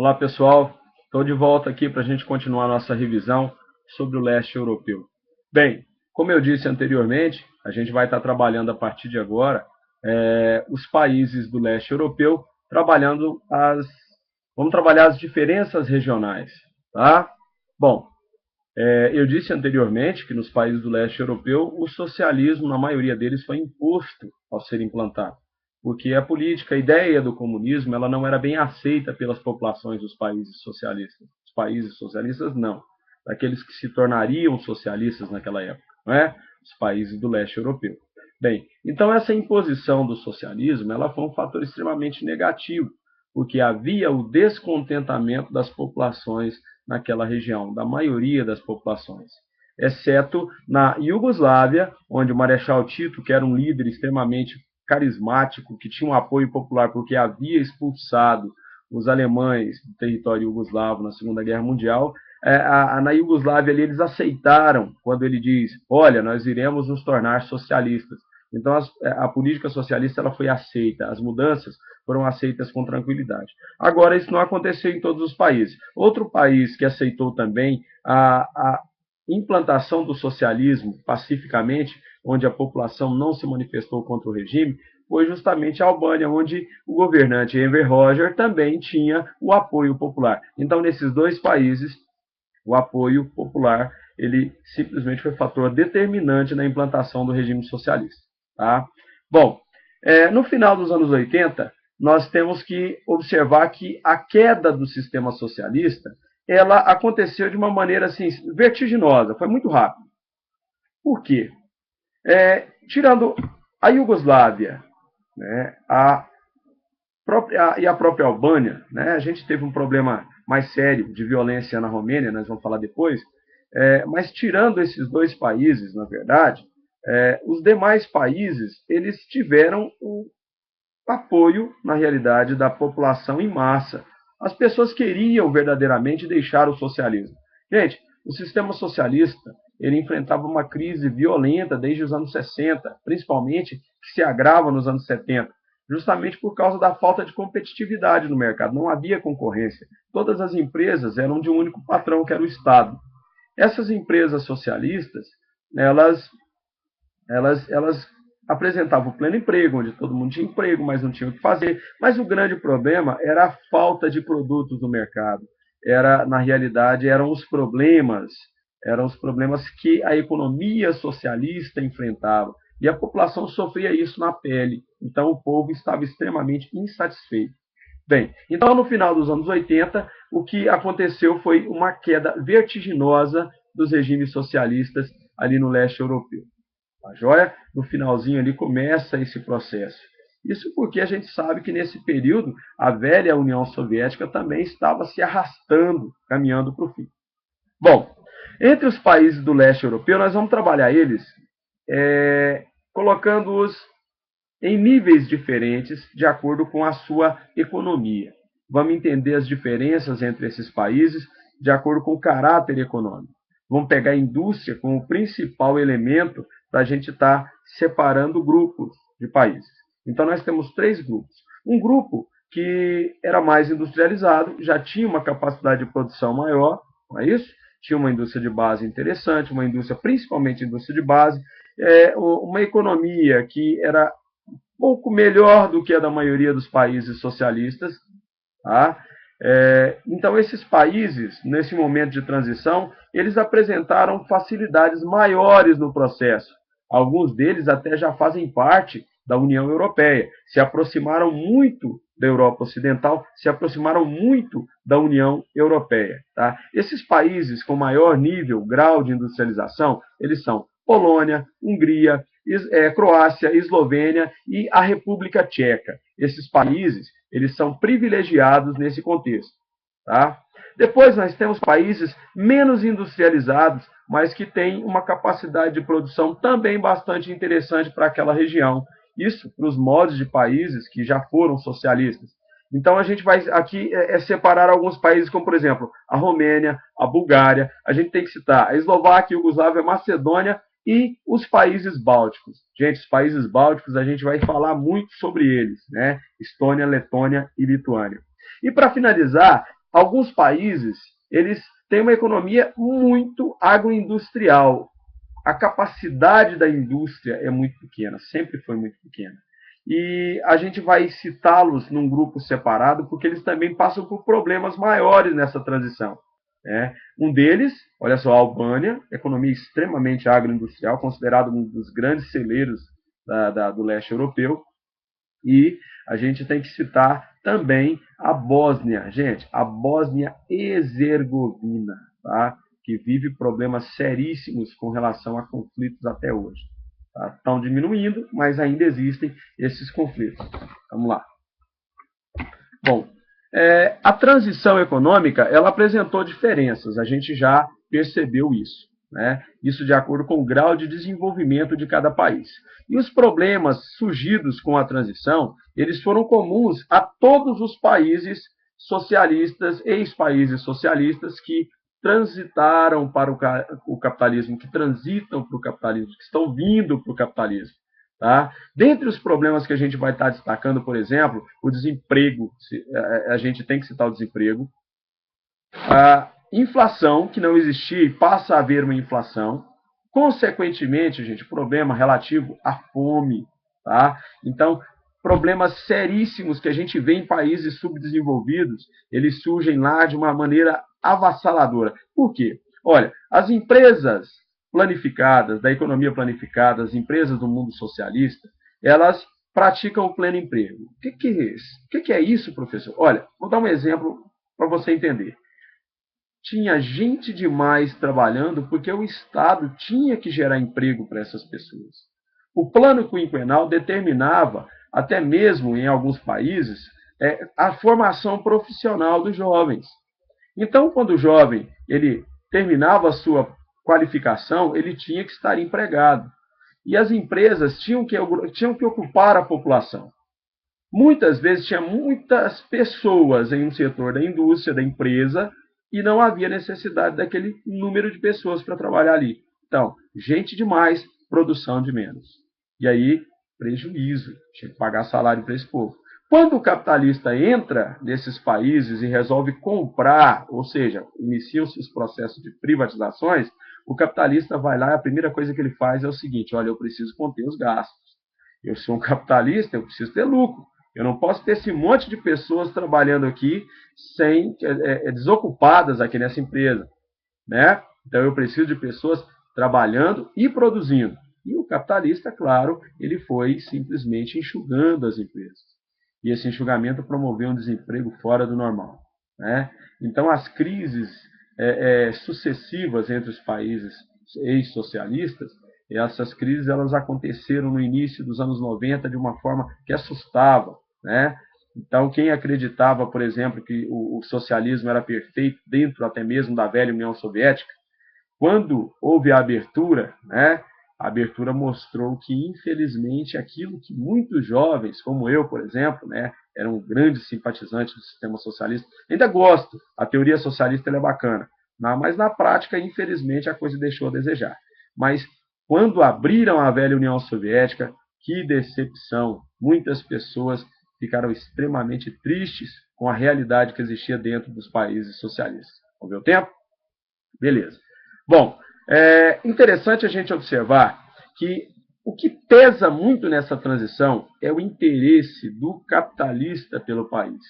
Olá pessoal, estou de volta aqui para a gente continuar a nossa revisão sobre o leste europeu. Bem, como eu disse anteriormente, a gente vai estar trabalhando a partir de agora os países do leste europeu, vamos trabalhar as diferenças regionais. Tá? Bom, eu disse anteriormente que nos países do leste europeu o socialismo, na maioria deles, foi imposto ao ser implantado, porque a política, a ideia do comunismo, ela não era bem aceita pelas populações dos países socialistas. Os países socialistas não, daqueles que se tornariam socialistas naquela época, não é? Os países do leste europeu. Bem, então essa imposição do socialismo, ela foi um fator extremamente negativo, porque havia o descontentamento das populações naquela região, da maioria das populações, exceto na Iugoslávia, onde o Marechal Tito, que era um líder extremamente carismático, que tinha um apoio popular porque havia expulsado os alemães do território iugoslavo na Segunda Guerra Mundial, na Iugoslávia ali, eles aceitaram quando ele diz, olha, nós iremos nos tornar socialistas. Então a política socialista ela foi aceita, as mudanças foram aceitas com tranquilidade. Agora, isso não aconteceu em todos os países. Outro país que aceitou também a implantação do socialismo pacificamente, onde a população não se manifestou contra o regime, foi justamente a Albânia, onde o governante Enver Hoxha também tinha o apoio popular. Então, nesses dois países, o apoio popular ele simplesmente foi fator determinante na implantação do regime socialista. Tá? Bom, no final dos anos 80, nós temos que observar que a queda do sistema socialista ela aconteceu de uma maneira assim, vertiginosa, foi muito rápido. Por quê? Tirando a Iugoslávia, né, e a própria Albânia, né, a gente teve um problema mais sério de violência na Romênia, nós vamos falar depois, mas tirando esses dois países, na verdade, os demais países eles tiveram o apoio, na realidade, da população em massa. As pessoas queriam verdadeiramente deixar o socialismo. Gente, o sistema socialista ele enfrentava uma crise violenta desde os anos 60, principalmente, que se agrava nos anos 70, justamente por causa da falta de competitividade no mercado. Não havia concorrência. Todas as empresas eram de um único patrão, que era o Estado. Essas empresas socialistas, elas apresentavam o pleno emprego, onde todo mundo tinha emprego, mas não tinha o que fazer. Mas o grande problema era a falta de produtos no mercado. Na realidade, eram os problemas que a economia socialista enfrentava. E a população sofria isso na pele. Então, o povo estava extremamente insatisfeito. Bem, então no final dos anos 80, o que aconteceu foi uma queda vertiginosa dos regimes socialistas ali no leste europeu. A joia, no finalzinho ali começa esse processo. Isso porque a gente sabe que nesse período a velha União Soviética também estava se arrastando, caminhando para o fim. Bom, entre os países do leste europeu, nós vamos trabalhar eles colocando-os em níveis diferentes de acordo com a sua economia. Vamos entender as diferenças entre esses países de acordo com o caráter econômico. Vamos pegar a indústria como o principal elemento para a gente estar separando grupos de países. Então, nós temos três grupos. Um grupo que era mais industrializado, já tinha uma capacidade de produção maior, não é isso? Tinha uma indústria de base interessante, uma indústria, principalmente indústria de base, uma economia que era pouco melhor do que a da maioria dos países socialistas. Tá? Então, esses países, nesse momento de transição, eles apresentaram facilidades maiores no processo. Alguns deles até já fazem parte da União Europeia, se aproximaram muito da Europa Ocidental, se aproximaram muito da União Europeia. Tá? Esses países com maior nível, grau de industrialização, eles são Polônia, Hungria, Croácia, Eslovênia e a República Tcheca. Esses países eles são privilegiados nesse contexto. Tá? Depois nós temos países menos industrializados, mas que têm uma capacidade de produção também bastante interessante para aquela região. Isso para os moldes de países que já foram socialistas. Então a gente vai aqui separar alguns países, como por exemplo a Romênia, a Bulgária, a gente tem que citar a Eslováquia, a Iugoslávia, a Macedônia e os países bálticos. Gente, os países bálticos a gente vai falar muito sobre eles, né? Estônia, Letônia e Lituânia. E para finalizar, alguns países, eles têm uma economia muito agroindustrial. A capacidade da indústria é muito pequena, sempre foi muito pequena. E a gente vai citá-los num grupo separado, porque eles também passam por problemas maiores nessa transição. Né? Um deles, olha só, a Albânia, economia extremamente agroindustrial, considerado um dos grandes celeiros do leste europeu. E a gente tem que citar também a Bósnia, gente, a Bósnia-Herzegovina, tá? Que vive problemas seríssimos com relação a conflitos até hoje. Tá? Estão diminuindo, mas ainda existem esses conflitos. Vamos lá. Bom, a transição econômica ela apresentou diferenças, a gente já percebeu isso. Né? Isso de acordo com o grau de desenvolvimento de cada país. E os problemas surgidos com a transição, eles foram comuns a todos os países socialistas, ex-países socialistas que transitaram para o capitalismo, que transitam para o capitalismo, que estão vindo para o capitalismo. Tá? Dentre os problemas que a gente vai estar destacando, por exemplo, o desemprego, a gente tem que citar o desemprego, a inflação, que não existia e passa a haver uma inflação, consequentemente, gente, problema relativo à fome. Tá? Então, problemas seríssimos que a gente vê em países subdesenvolvidos, eles surgem lá de uma maneira avassaladora. Por quê? Olha, as empresas planificadas, da economia planificada, as empresas do mundo socialista, elas praticam o pleno emprego. O que é isso? O que é isso, professor? Olha, vou dar um exemplo para você entender. Tinha gente demais trabalhando porque o Estado tinha que gerar emprego para essas pessoas. O plano quinquenal determinava, até mesmo em alguns países, a formação profissional dos jovens. Então, quando o jovem ele terminava a sua qualificação, ele tinha que estar empregado. E as empresas tinham que ocupar a população. Muitas vezes tinha muitas pessoas em um setor da indústria, da empresa, e não havia necessidade daquele número de pessoas para trabalhar ali. Então, gente demais, produção de menos. E aí, prejuízo, tinha que pagar salário para esse povo. Quando o capitalista entra nesses países e resolve comprar, ou seja, iniciam-se os processos de privatizações, o capitalista vai lá e a primeira coisa que ele faz é o seguinte: olha, eu preciso conter os gastos. Eu sou um capitalista, eu preciso ter lucro. Eu não posso ter esse monte de pessoas trabalhando aqui desocupadas aqui nessa empresa. Né? Então eu preciso de pessoas trabalhando e produzindo. E o capitalista, claro, ele foi simplesmente enxugando as empresas. E esse enxugamento promoveu um desemprego fora do normal. Né? Então as crises sucessivas entre os países ex-socialistas, essas crises elas aconteceram no início dos anos 90 de uma forma que assustava. Né? Então, quem acreditava, por exemplo, que o socialismo era perfeito dentro até mesmo da velha União Soviética, quando houve a abertura, né, a abertura mostrou que, infelizmente, aquilo que muitos jovens, como eu, por exemplo, né, eram grandes simpatizantes do sistema socialista, ainda gosto, a teoria socialista é bacana, mas na prática, infelizmente, a coisa deixou a desejar. Mas quando abriram a velha União Soviética, que decepção! Muitas pessoas ficaram extremamente tristes com a realidade que existia dentro dos países socialistas. Vamos ver o tempo? Beleza. Bom, é interessante a gente observar que o que pesa muito nessa transição é o interesse do capitalista pelo país.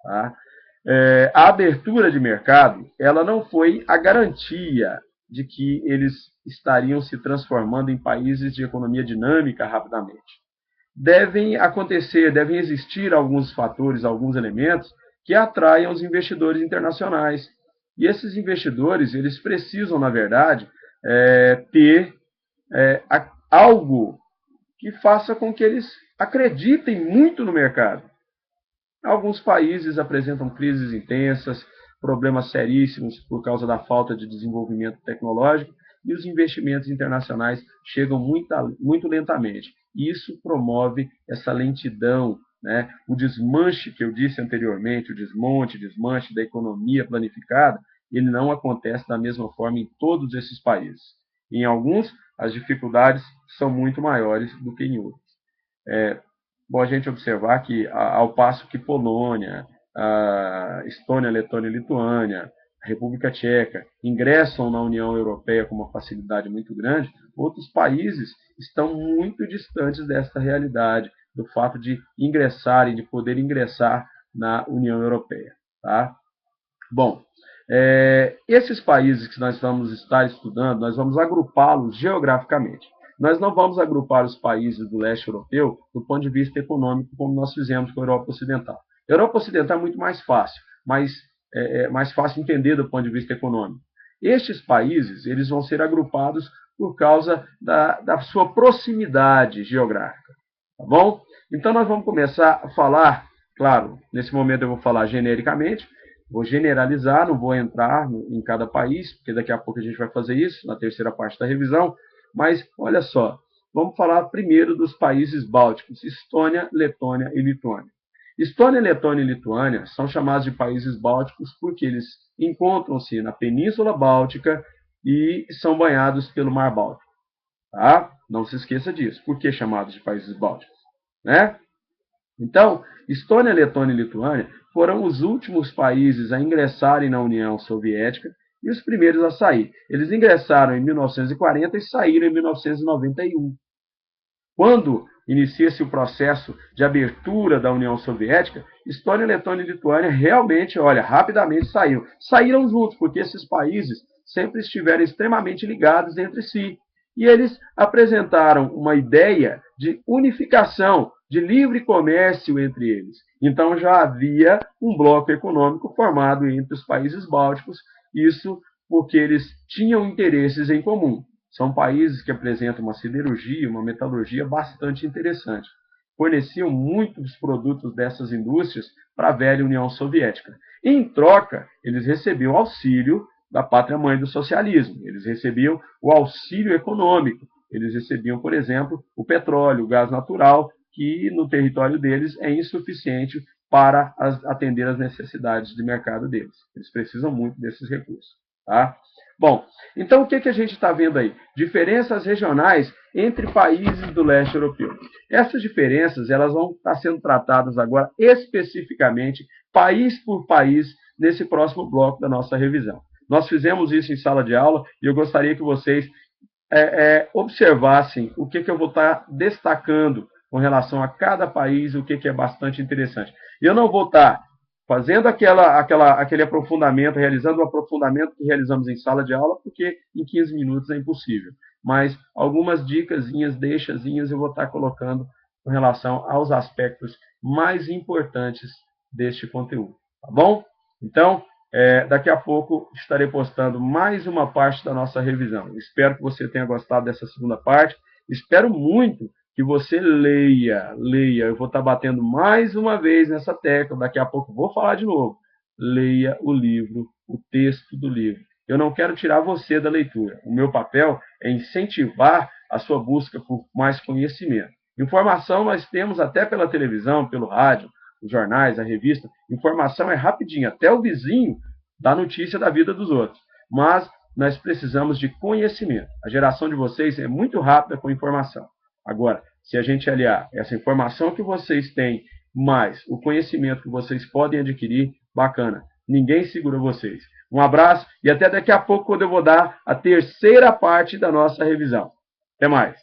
Tá? A abertura de mercado ela não foi a garantia de que eles estariam se transformando em países de economia dinâmica rapidamente. Devem existir alguns fatores, alguns elementos que atraiam os investidores internacionais. E esses investidores, eles precisam, na verdade, ter algo que faça com que eles acreditem muito no mercado. Alguns países apresentam crises intensas, problemas seríssimos por causa da falta de desenvolvimento tecnológico, e os investimentos internacionais chegam muito lentamente. E isso promove essa lentidão, né? O desmanche que eu disse anteriormente, o desmanche da economia planificada, ele não acontece da mesma forma em todos esses países. Em alguns, as dificuldades são muito maiores do que em outros. Bom a gente observar que, ao passo que Polônia, a Estônia, Letônia e Lituânia, a República Tcheca, ingressam na União Europeia com uma facilidade muito grande, outros países estão muito distantes desta realidade, do fato de ingressarem, de poder ingressar na União Europeia. Tá? Bom, esses países que nós vamos estar estudando, nós vamos agrupá-los geograficamente. Nós não vamos agrupar os países do leste europeu do ponto de vista econômico, como nós fizemos com a Europa Ocidental. A Europa Ocidental é muito mais fácil, mas é mais fácil entender do ponto de vista econômico. Estes países eles vão ser agrupados por causa da sua proximidade geográfica. Tá bom? Então nós vamos começar a falar, claro, nesse momento eu vou falar genericamente, vou generalizar, não vou entrar em cada país, porque daqui a pouco a gente vai fazer isso, na terceira parte da revisão, mas olha só, vamos falar primeiro dos países bálticos, Estônia, Letônia e Lituânia. Estônia, Letônia e Lituânia são chamados de países bálticos porque eles encontram-se na Península Báltica e são banhados pelo Mar Báltico. Tá? Não se esqueça disso. Por que chamados de países bálticos? Né? Então, Estônia, Letônia e Lituânia foram os últimos países a ingressarem na União Soviética e os primeiros a sair. Eles ingressaram em 1940 e saíram em 1991. Quando inicia-se o processo de abertura da União Soviética, Estônia, Letônia e Lituânia realmente, rapidamente saíram. Saíram juntos, porque esses países sempre estiveram extremamente ligados entre si. E eles apresentaram uma ideia de unificação, de livre comércio entre eles. Então já havia um bloco econômico formado entre os países bálticos, isso porque eles tinham interesses em comum. São países que apresentam uma siderurgia, uma metalurgia bastante interessante. Forneciam muitos produtos dessas indústrias para a velha União Soviética. Em troca, eles recebiam auxílio da pátria-mãe do socialismo. Eles recebiam o auxílio econômico. Eles recebiam, por exemplo, o petróleo, o gás natural, que no território deles é insuficiente para atender as necessidades de mercado deles. Eles precisam muito desses recursos. Tá? Bom, então o que a gente está vendo aí? Diferenças regionais entre países do leste europeu. Essas diferenças elas vão estar sendo tratadas agora especificamente, país por país, nesse próximo bloco da nossa revisão. Nós fizemos isso em sala de aula e eu gostaria que vocês observassem o que eu vou estar destacando com relação a cada país, o que é bastante interessante. Eu não vou estar fazendo aquele aprofundamento, realizando o aprofundamento que realizamos em sala de aula, porque em 15 minutos é impossível. Mas algumas dicasinhas, deixazinhas, eu vou estar colocando com relação aos aspectos mais importantes deste conteúdo. Tá bom? Então, daqui a pouco estarei postando mais uma parte da nossa revisão. Espero que você tenha gostado dessa segunda parte. Espero muito que você leia. Eu vou estar batendo mais uma vez nessa tecla, daqui a pouco vou falar de novo. Leia o livro, o texto do livro. Eu não quero tirar você da leitura. O meu papel é incentivar a sua busca por mais conhecimento. Informação nós temos até pela televisão, pelo rádio, os jornais, a revista. Informação é rapidinho, até o vizinho dá notícia da vida dos outros. Mas nós precisamos de conhecimento. A geração de vocês é muito rápida com informação. Agora, se a gente aliar essa informação que vocês têm, mais o conhecimento que vocês podem adquirir, bacana. Ninguém segura vocês. Um abraço e até daqui a pouco, quando eu vou dar a terceira parte da nossa revisão. Até mais.